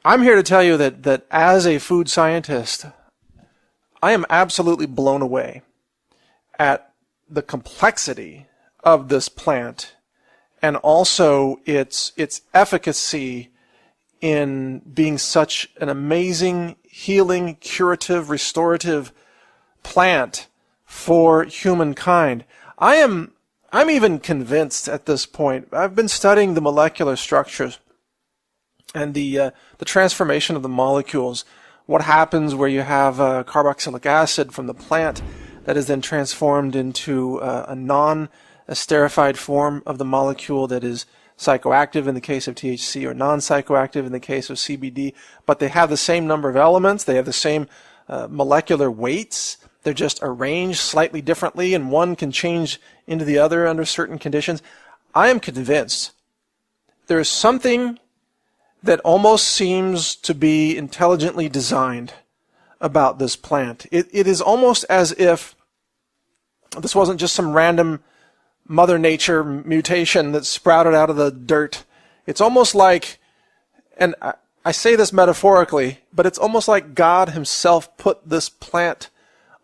I'm here to tell you that as a food scientist, I am absolutely blown away at the complexity of this plant and also its efficacy in being such an amazing, healing, curative, restorative plant for humankind. I'm even convinced at this point. I've been studying the molecular structures and the transformation of the molecules. What happens where you have carboxylic acid from the plant that is then transformed into a non-esterified form of the molecule that is psychoactive in the case of THC or non-psychoactive in the case of CBD, but they have the same number of elements, they have the same molecular weights, they're just arranged slightly differently, and one can change into the other under certain conditions. I am convinced there is something that almost seems to be intelligently designed about this plant. It is almost as if this wasn't just some random Mother Nature mutation that sprouted out of the dirt. It's almost like, and I say this metaphorically, but it's almost like God himself put this plant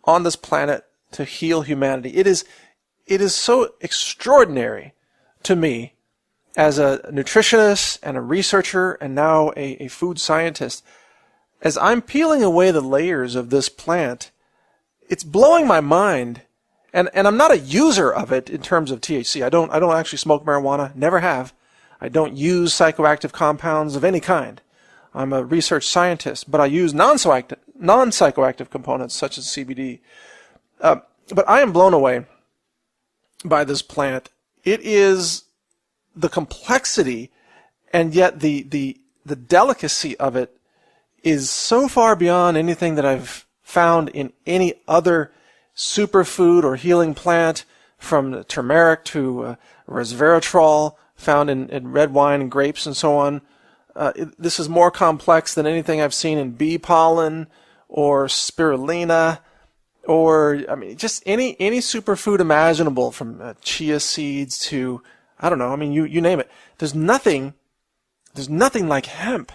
on this planet to heal humanity. It is so extraordinary to me as a nutritionist and a researcher and now a food scientist. As I'm peeling away the layers of this plant, it's blowing my mind. And I'm not a user of it in terms of THC. I don't actually smoke marijuana, never have. I don't use psychoactive compounds of any kind. I'm a research scientist, but I use non-psychoactive components such as CBD. But I am blown away by this plant. It is the complexity and yet the delicacy of it is so far beyond anything that I've found in any other superfood or healing plant, from turmeric to resveratrol found in red wine and grapes and so on. This is more complex than anything I've seen in bee pollen or spirulina or, I mean, just any superfood imaginable, from chia seeds to, I don't know, I mean, you name it. There's nothing like hemp